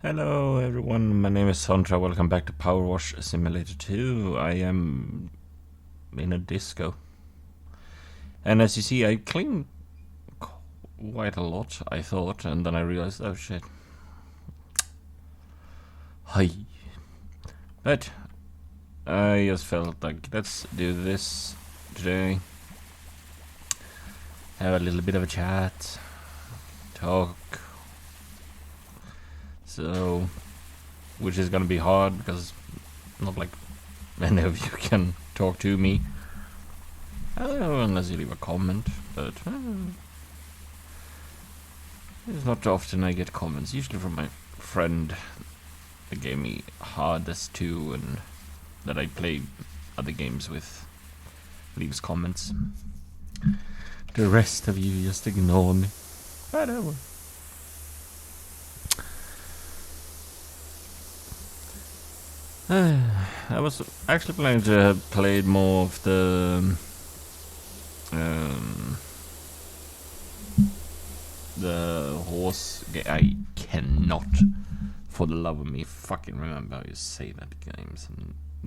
Hello everyone, my name is Sandra. Welcome back to Power Wash Simulator 2. I am in a disco. And as you see, I cleaned quite a lot, I thought, and then I realized, oh shit. Hi. But I just felt like, let's do this today. Have a little bit of a chat. Talk. So, which is gonna be hard because not like many of you can talk to me. Unless you leave a comment, but it's not often I get comments, usually from my friend that gave me Hardest 2 and that I play other games with leaves comments. The rest of you just ignore me. Whatever. I was actually planning to have played more of the horse game. I cannot, for the love of me, fucking remember how you say that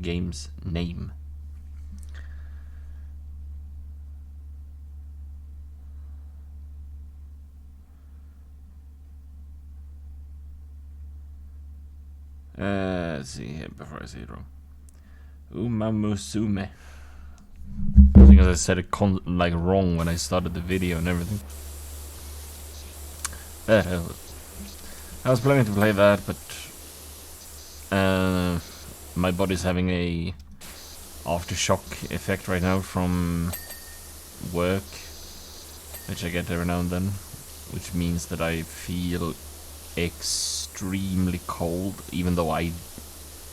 game's name. Let's see here before I say it wrong. Umamusume. I think I said it wrong when I started the video and everything. I was planning to play that, but my body's having a aftershock effect right now from work, which I get every now and then, which means that I feel extremely cold, even though I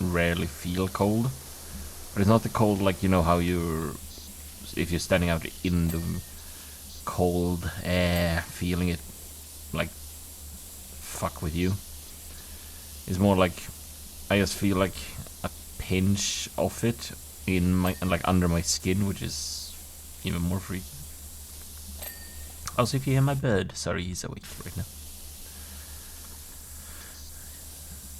rarely feel cold. But it's not the cold like, you know, how if you're standing out in the cold air, feeling it like fuck with you. It's more like I just feel like a pinch of it in my under my skin, which is even more freaky. Also, if you hear my bird, sorry, he's awake right now.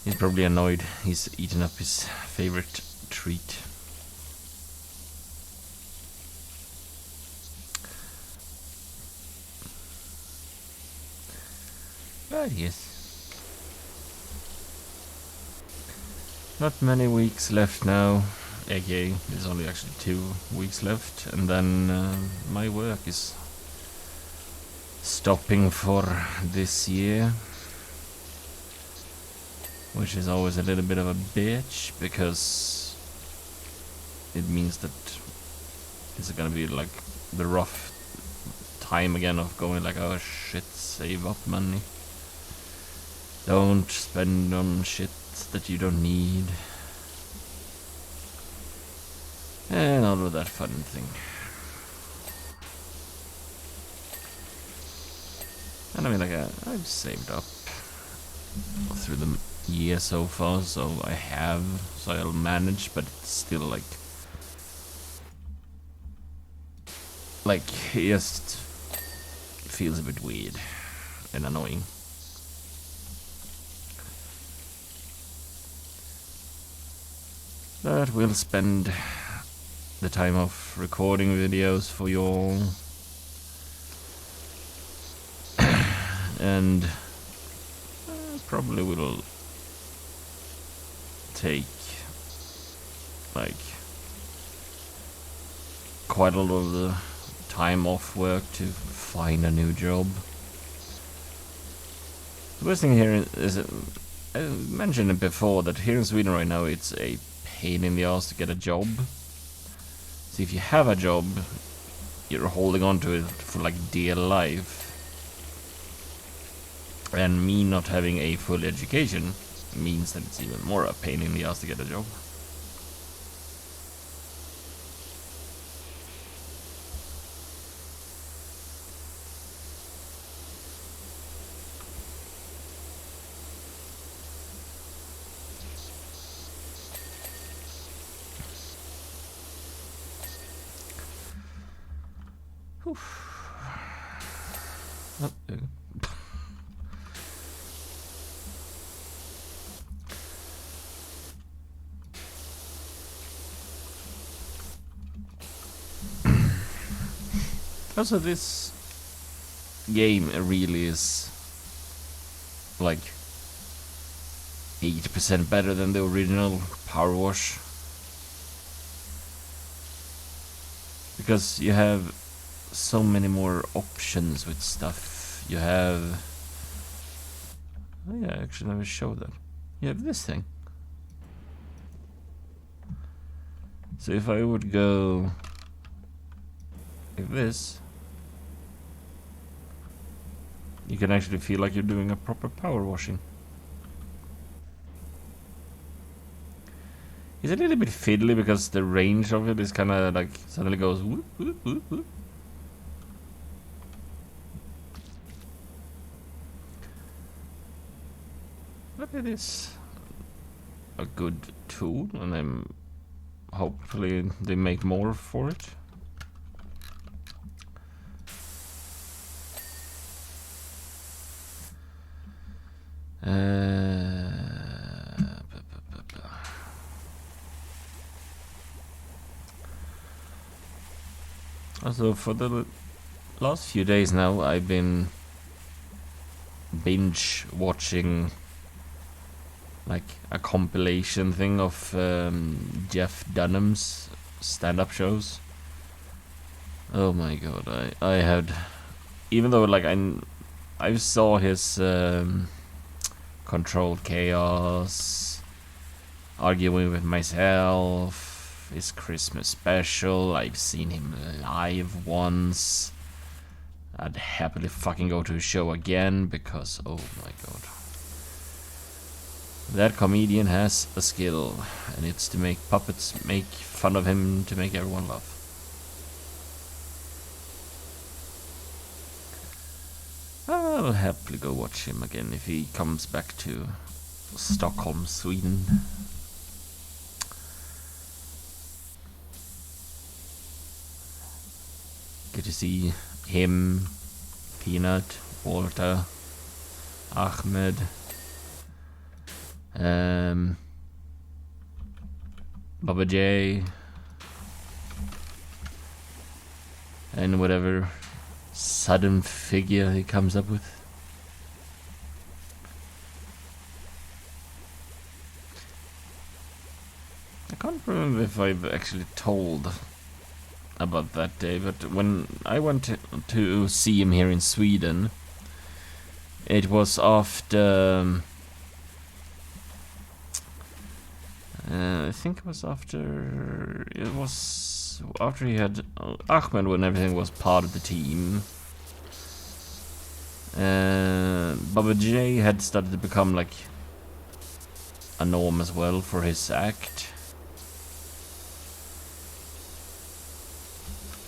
He's probably annoyed. He's eaten up his favorite treat. But yes. Not many weeks left now. aka there's only actually 2 weeks left, and then my work is stopping for this year, which is always a little bit of a bitch because it means that it's gonna be like the rough time again of going like, oh shit, save up money, don't spend on shit that you don't need, and all of that fun thing. And I mean, like, I've saved up through the year so far, so I'll manage, but it's still like it just feels a bit weird and annoying. But we'll spend the time of recording videos for you all, and probably will take like quite a lot of the time off work to find a new job. The worst thing here is I mentioned it before that here in Sweden right now it's a pain in the ass to get a job. So if you have a job, you're holding on to it for like dear life. And me not having a full education means that it's even more a pain in the ass to get a job. Also, this game really is like 80% better than the original Power Wash, because you have so many more options with stuff. You have, oh yeah, I actually never showed that. You have this thing. So if I would go like this, you can actually feel like you're doing a proper power washing. It's a little bit fiddly because the range of it is kind of like suddenly goes whoop, whoop, whoop, whoop. But it is a good tool, and I'm hopefully they make more for it. Also, for the last few days now, I've been binge watching like a compilation thing of Jeff Dunham's stand-up shows. Oh my god, I had, even though like I saw his Controlled Chaos, Arguing with Myself, his Christmas special. I've seen him live once. I'd happily fucking go to his show again because, oh my god, that comedian has a skill, and it's to make puppets make fun of him to make everyone laugh. I'll happily go watch him again if he comes back to Stockholm, Sweden. Get to see him, Peanut, Walter, Ahmed, Baba J, and whatever sudden figure he comes up with. I can't remember if I've actually told about that day, but when I went to see him here in Sweden, it was after I think it was after he had Ahmed, when everything was part of the team. Baba J had started to become like a norm as well for his act.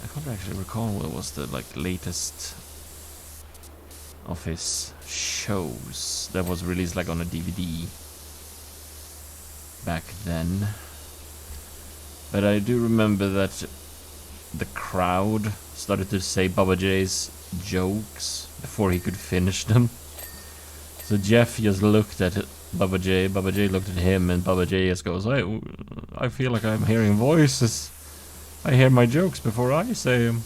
I can't actually recall what was the like latest of his shows that was released like on a DVD back then. But I do remember that the crowd started to say Baba J's jokes before he could finish them. So Jeff just looked at Baba J looked at him, and Baba J just goes, I feel like I'm hearing voices. I hear my jokes before I say them.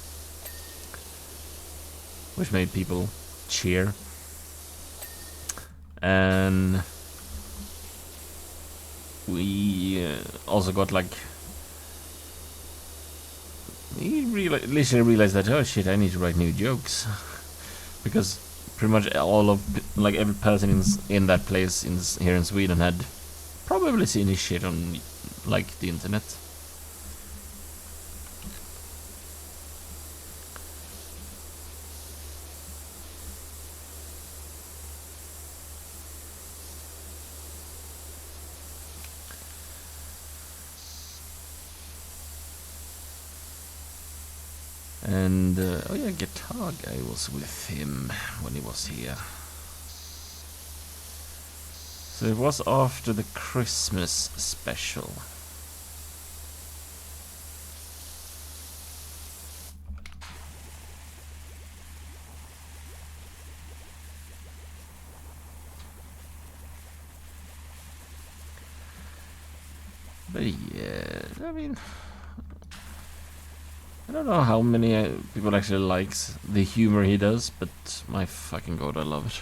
Which made people cheer. And we also got like, he literally realized that, oh shit, I need to write new jokes. Because pretty much all of, like every person in that place here in Sweden had probably seen his shit on like the internet. And, oh yeah, Guitar Guy was with him when he was here. So it was after the Christmas special. But yeah, I mean, don't know how many people actually likes the humor he does, but my fucking god, I love it.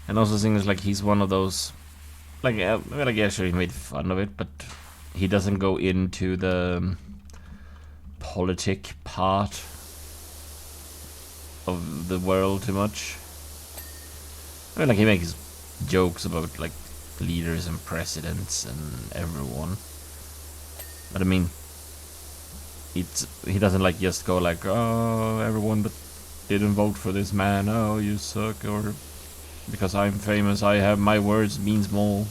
And also things like he's one of those, like, yeah, sure, he made fun of it, but he doesn't go into the politic part of the world too much. I mean, like, he makes jokes about, like, leaders and presidents and everyone. But I mean, he doesn't, like, just go like, oh, everyone but didn't vote for this man, oh, you suck, or because I'm famous, I have my words means more.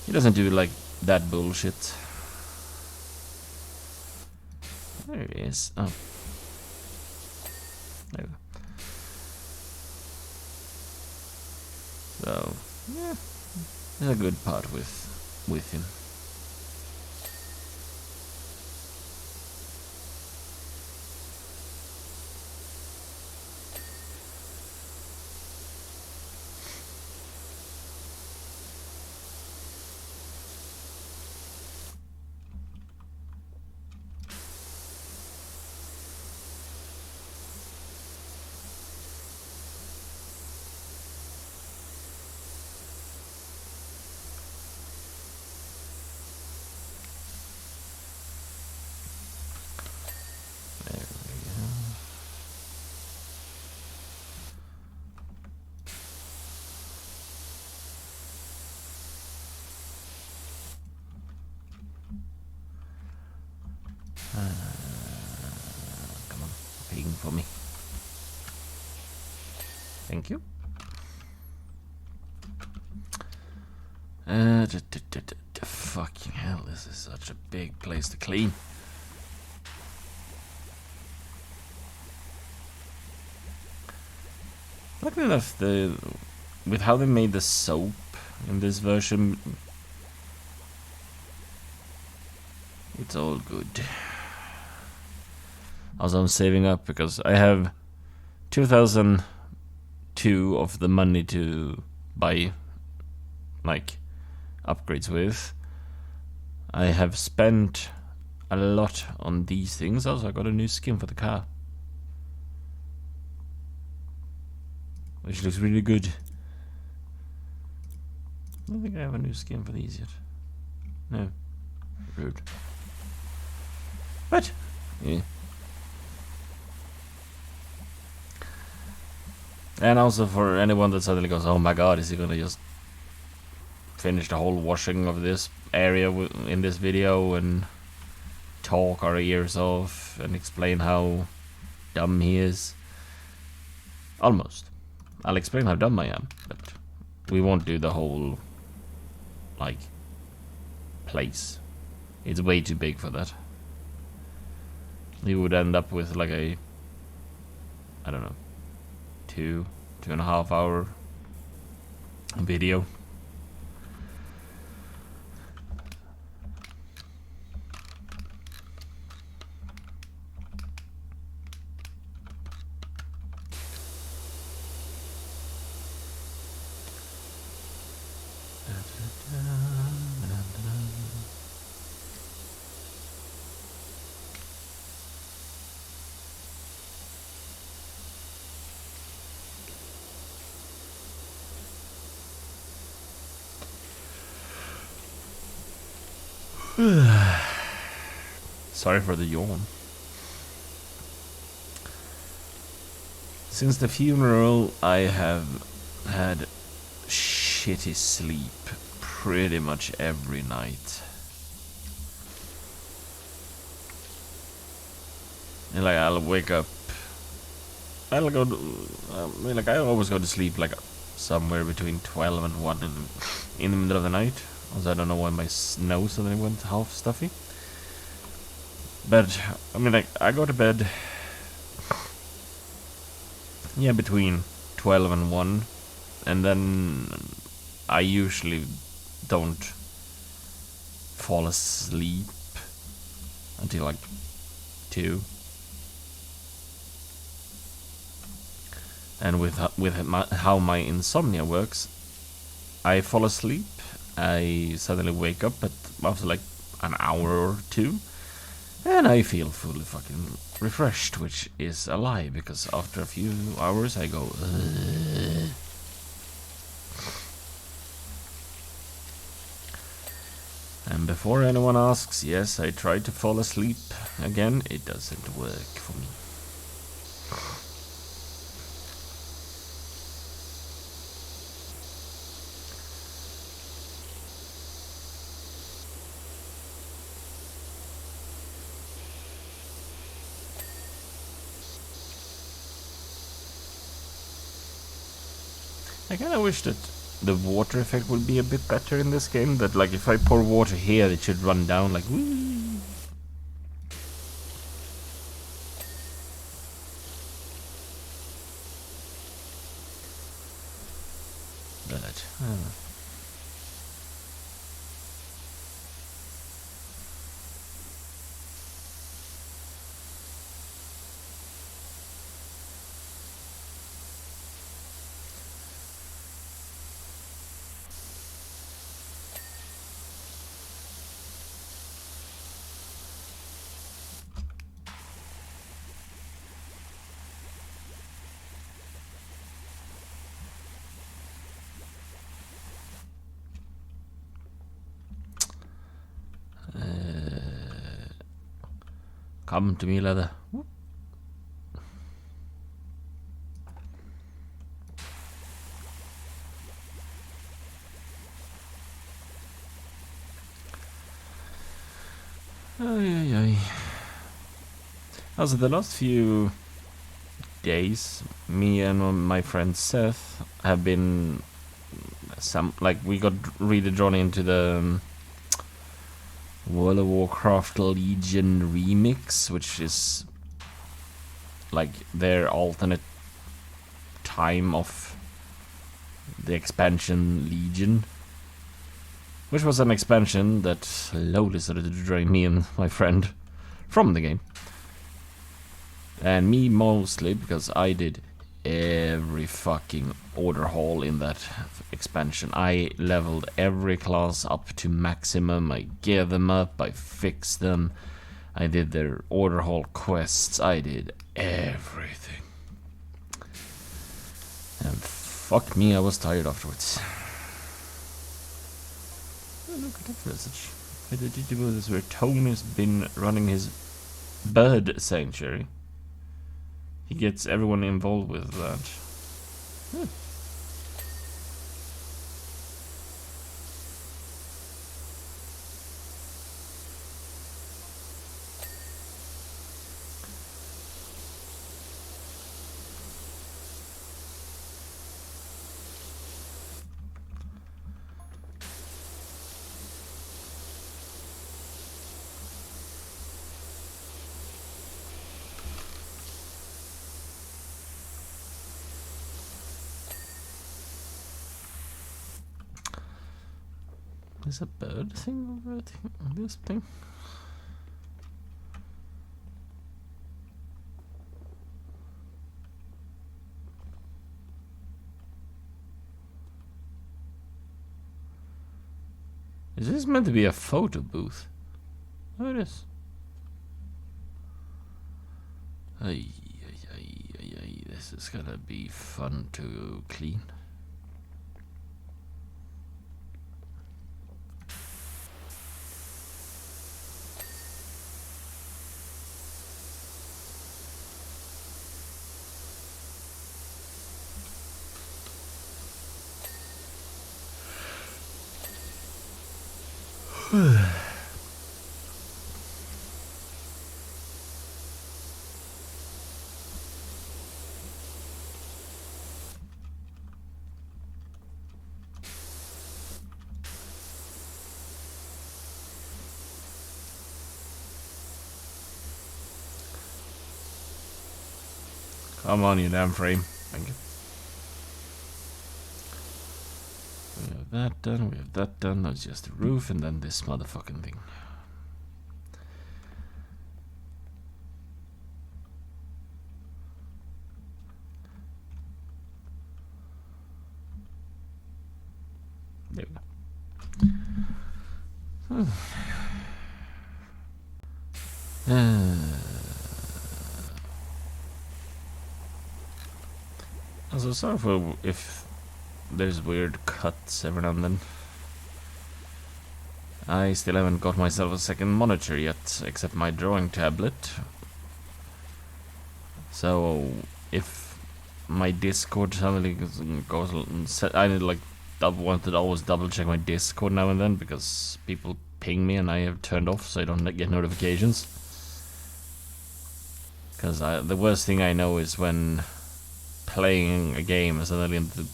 He doesn't do, like, that bullshit. There it is. Oh. There we go. So, yeah, there's a good part with him. Come on, paying for me. Thank you. Fucking hell, this is such a big place to clean. Luckily enough, with how they made the soap in this version, it's all good. Also, I'm saving up because I have 2,002 of the money to buy, like, upgrades with. I have spent a lot on these things. Also, I got a new skin for the car, which looks really good. I don't think I have a new skin for these yet. No. Rude. But, yeah. And also for anyone that suddenly goes, oh my god, is he gonna just finish the whole washing of this area in this video and talk our ears off and explain how dumb he is? Almost. I'll explain how dumb I am, but we won't do the whole, like, place. It's way too big for that. You would end up with like a, I don't know, 2.5 hour video. Sorry for the yawn. Since the funeral, I have had shitty sleep pretty much every night. And like, I'll wake up, I'll go to, I always go to sleep like somewhere between 12 and 1 in the middle of the night. Also, I don't know why my nose suddenly went half stuffy. But, I mean, like, I go to bed, yeah, between 12 and 1. And then I usually don't fall asleep until like 2. And with how my insomnia works, I fall asleep, I suddenly wake up after like an hour or two, and I feel fully fucking refreshed, which is a lie, because after a few hours I go, ugh. And before anyone asks, yes, I tried to fall asleep again, it doesn't work for me. I kinda wish that the water effect would be a bit better in this game, that like if I pour water here it should run down like woo. But I don't know. Come to me, leather. Also, the last few days, me and my friend Seth have been we got really drawn into the World of Warcraft Legion remix, which is like their alternate time of the expansion Legion, which was an expansion that slowly started to drain me and my friend from the game. And me mostly, because I did every fucking order haul in that expansion. I leveled every class up to maximum, I geared them up, I fixed them, I did their order haul quests, I did everything. And fuck me, I was tired afterwards. Oh, look at that message. I did this where Tony's been running his bird sanctuary. He gets everyone involved with that. There's a bird thing over this thing. Is this meant to be a photo booth? Oh, it is. Ay, this is gonna be fun to clean. Come on, you damn frame. Thank you. We have that done, we have that done. Now it's just the roof and then this motherfucking thing. There we go. Also, sorry for if there's weird cuts every now and then. I still haven't got myself a second monitor yet, except my drawing tablet. So if my Discord suddenly goes, I need like want to always double check my Discord now and then because people ping me and I have turned off so I don't get notifications. Because the worst thing I know is when playing a game and suddenly in the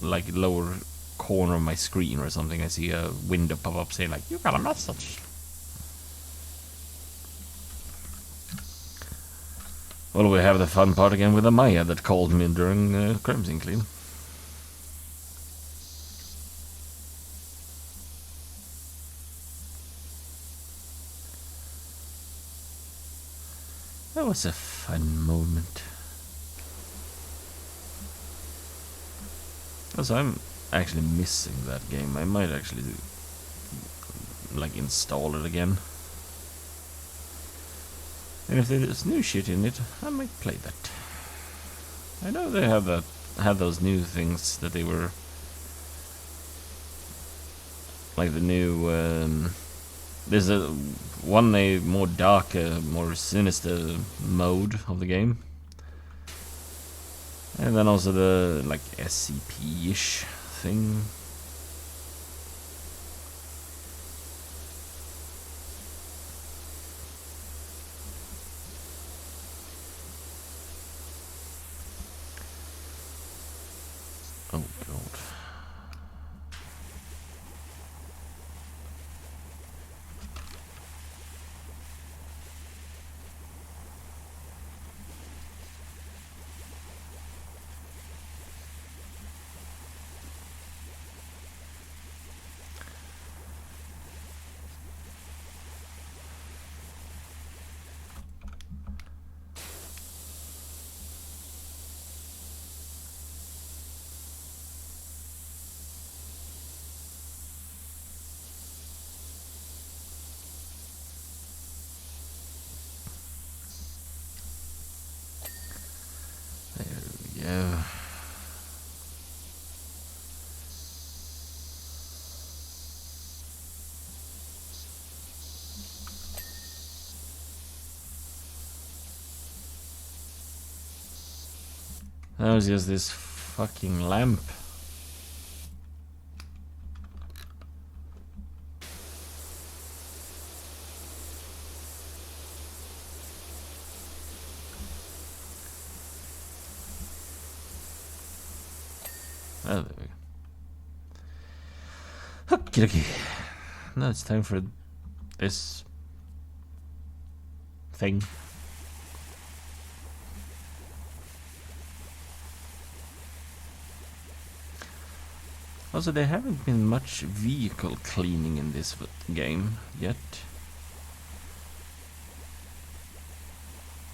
like lower corner of my screen or something I see a window pop up saying like, you got a message. Well, we have the fun part again with Amaya that called me during Crimson Clean. That was a fun moment. Also, I'm actually missing that game. I might actually like install it again. And if there's new shit in it, I might play that. I know they have those new things that they were like the new. There's a more dark, more sinister mode of the game, and then also the like SCP-ish thing. Oh god. Yeah. That was just this fucking lamp. Oh, there we go. Okie dokie. Now it's time for this thing. Also, there haven't been much vehicle cleaning in this game yet.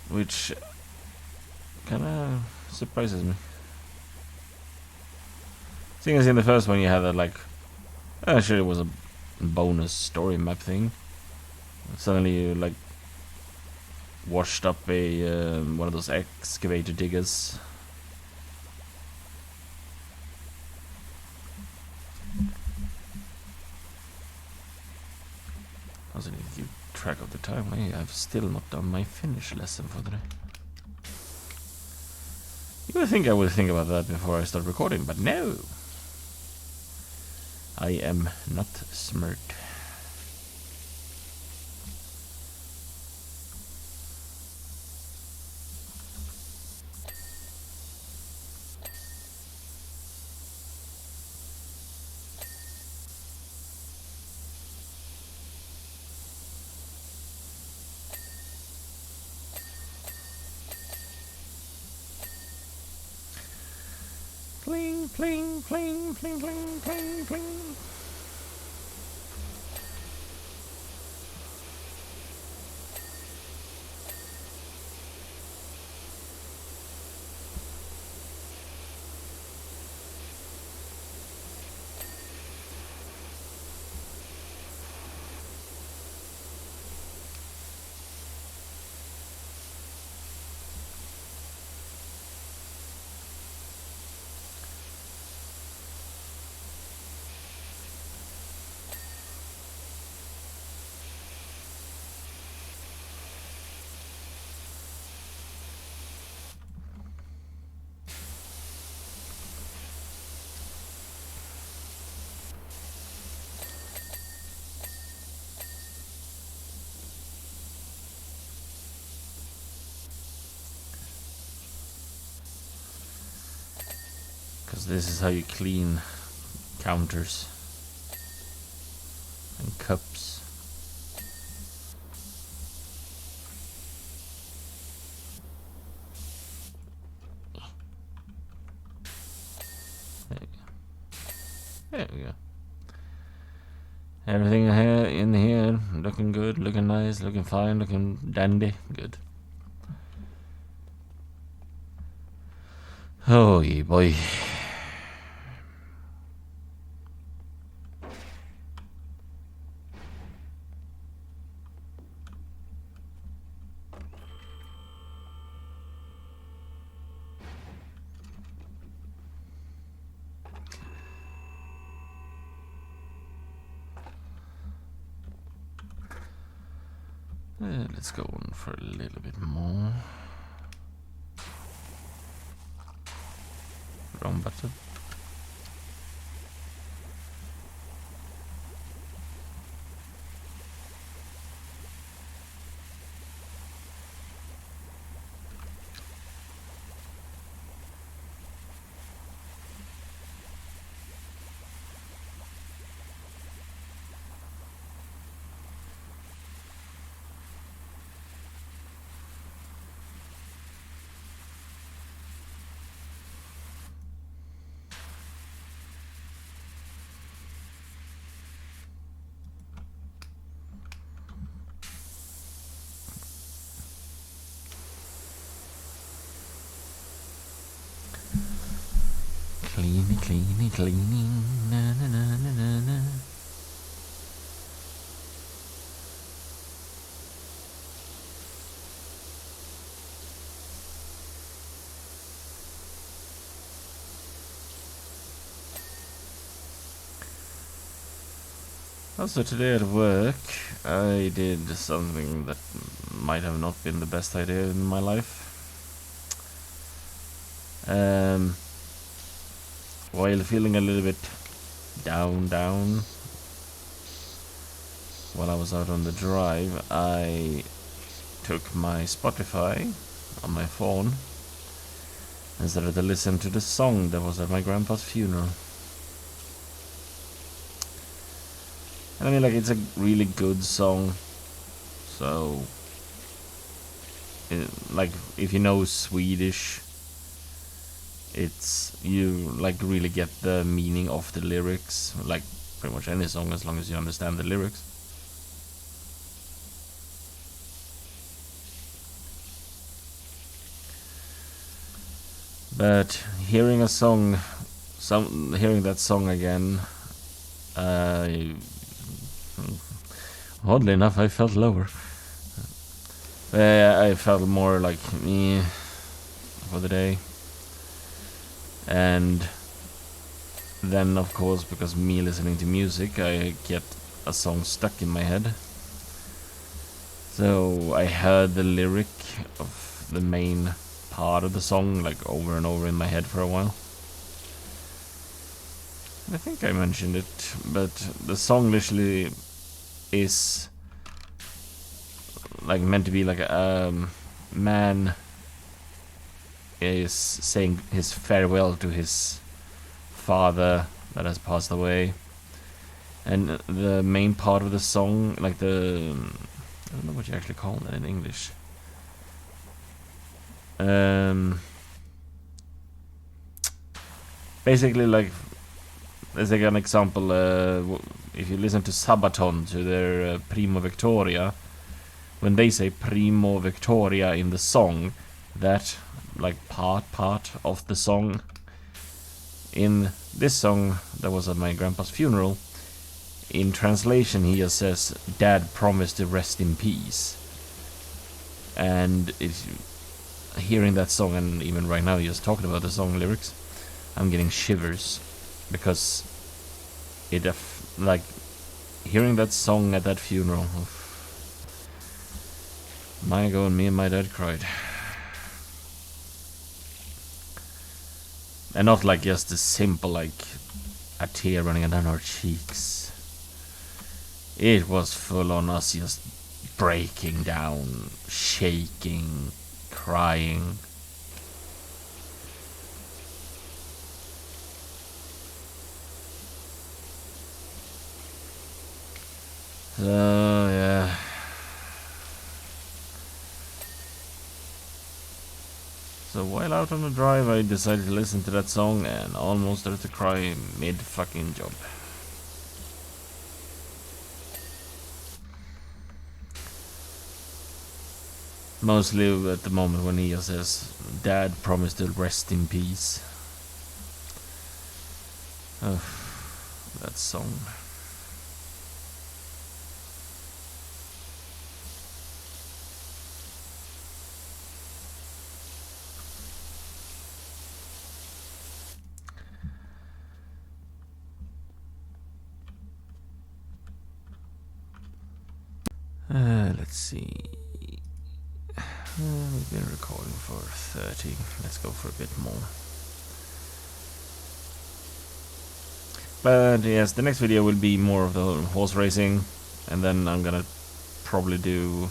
Which kinda surprises me. Seeing as in the first one you had that like, sure it was a bonus story map thing. Suddenly you like washed up a one of those excavator diggers. I also need to keep track of the time. I've still not done my Finnish lesson for today. You would think I would think about that before I start recording, but no. I am not smart. Pling, pling, pling, pling, pling, pling, pling. 'cause this is how you clean counters and cups. There we go. Everything here in here looking good, looking nice, looking fine, looking dandy. Good. Oh, yeah, boy. Let's go on for a little bit more. Wrong button. Cleaning, na na na na na na. Also today at work, I did something that might have not been the best idea in my life. While feeling a little bit down while I was out on the drive, I took my Spotify on my phone and started to listen to the song that was at my grandpa's funeral. And I mean, like, it's a really good song. So, like, if you know Swedish, it's, you like really get the meaning of the lyrics, like pretty much any song, as long as you understand the lyrics. But hearing that song again, oddly enough, I felt lower. I felt more like me for the day. And then, of course, because me listening to music, I get a song stuck in my head. So I heard the lyric of the main part of the song like over and over in my head for a while. I think I mentioned it, but the song literally is like meant to be like a man is saying his farewell to his father that has passed away, and the main part of the song, like the, I don't know what you actually call that in English. Basically, like, let's take an example. If you listen to Sabaton, to their Primo Victoria, when they say Primo Victoria in the song, that like part of the song in this song that was at my grandpa's funeral, in translation he just says Dad promised to rest in peace. And if hearing that song, and even right now just talking about the song lyrics, I'm getting shivers, because it like hearing that song at that funeral, my God, me and my dad cried. And not like just a simple, like, a tear running down our cheeks. It was full on us just breaking down, shaking, crying. So yeah. So while out on the drive, I decided to listen to that song and almost started to cry mid fucking job. Mostly at the moment when he says, "Dad promised to rest in peace." Oh, that song. Let's see. We've been recording for 30. Let's go for a bit more. But yes, the next video will be more of the horse racing, and then I'm gonna probably do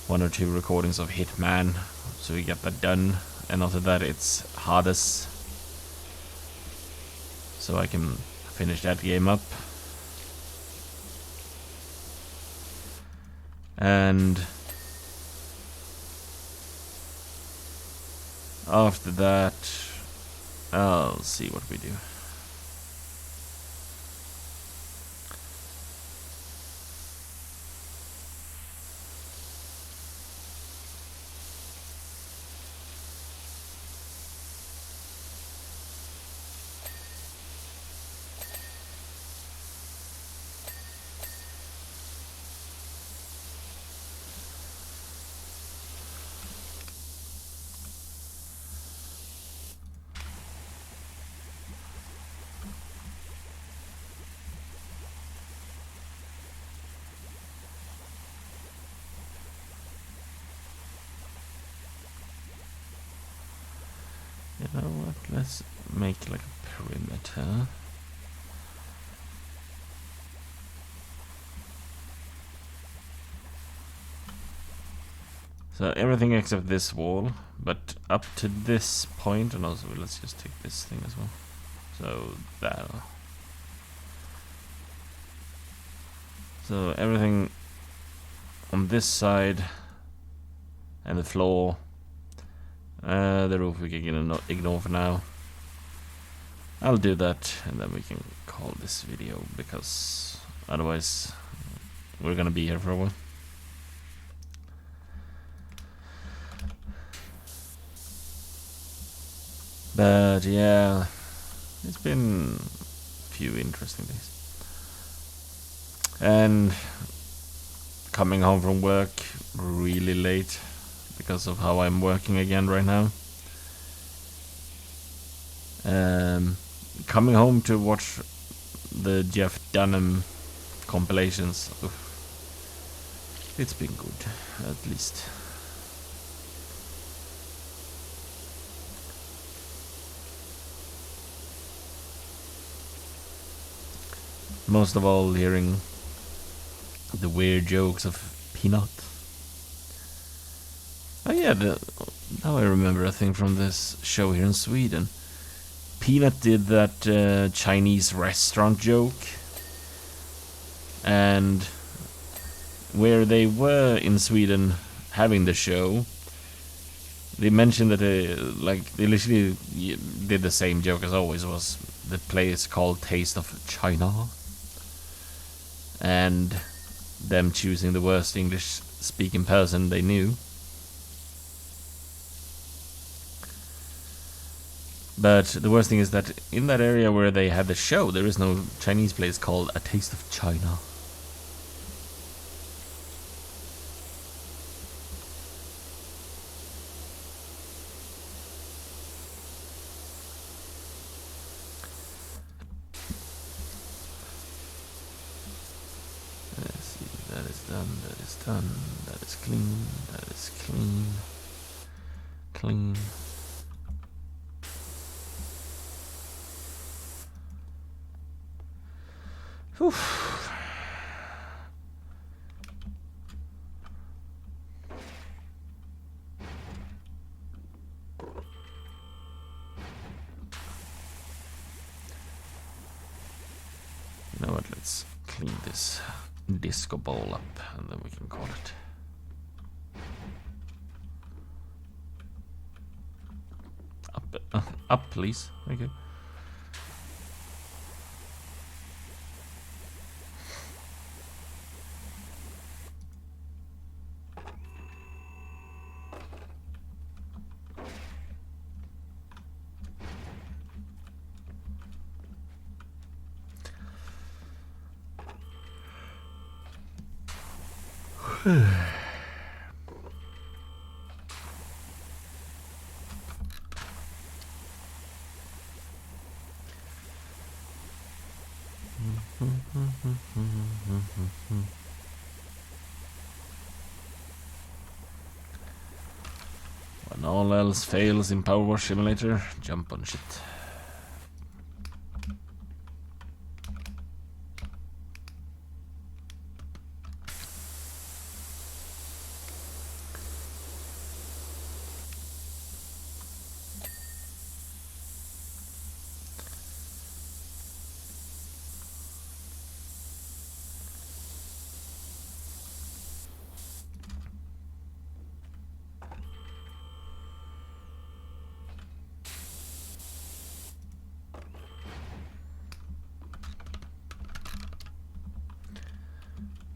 1 or 2 recordings of Hitman, so we get that done. And after that it's Hades, so I can finish that game up. And after that, I'll see what we do. You know what, let's make like a perimeter. So everything except this wall, but up to this point, and also let's just take this thing as well. So that. So everything on this side and the floor. The roof we can ignore for now. I'll do that and then we can call this video, because otherwise we're gonna be here for a while. But yeah, it's been a few interesting days. And coming home from work really late because of how I'm working again right now. Coming home to watch the Jeff Dunham compilations. Oof. It's been good, at least. Most of all, hearing the weird jokes of Peanut. Oh yeah, now I remember a thing from this show here in Sweden. Peanut did that Chinese restaurant joke, and where they were in Sweden having the show, they mentioned that they literally did the same joke as always. Was the place called Taste of China, and them choosing the worst English speaking person they knew. But the worst thing is that in that area where they had the show, there is no Chinese place called A Taste of China. Let's see, that is done, that is done, that is clean, that is clean, clean. Whew. You know what, let's clean this disco ball up, and then we can call it. Up, please. Thank you. When all else fails in Power Wash Simulator, jump on shit.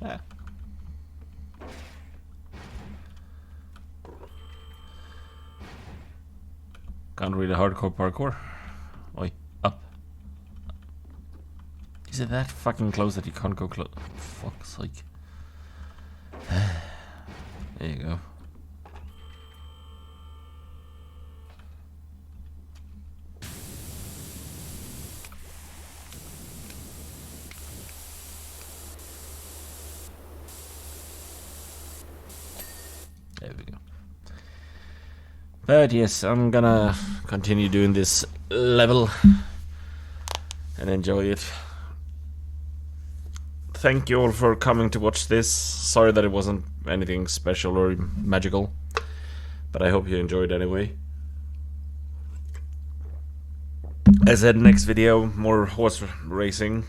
Yeah. Can't read a hardcore parkour. Oi, up. Is it that fucking close that you can't go close? Fuck's sake. There you go. There we go. But yes, I'm gonna continue doing this level and enjoy it. Thank you all for coming to watch this. Sorry that it wasn't anything special or magical, but I hope you enjoyed anyway. As I said, next video, more horse racing,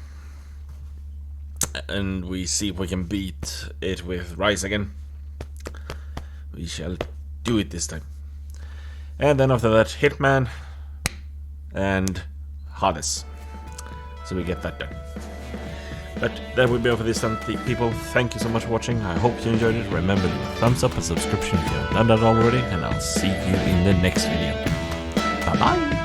and we see if we can beat it with Rise again. We shall do it this time. And then after that, Hitman and Hades. So we get that done. But that would be all for this time, people. Thank you so much for watching. I hope you enjoyed it. Remember to thumbs up and subscription if you haven't done that already. And I'll see you in the next video. Bye bye.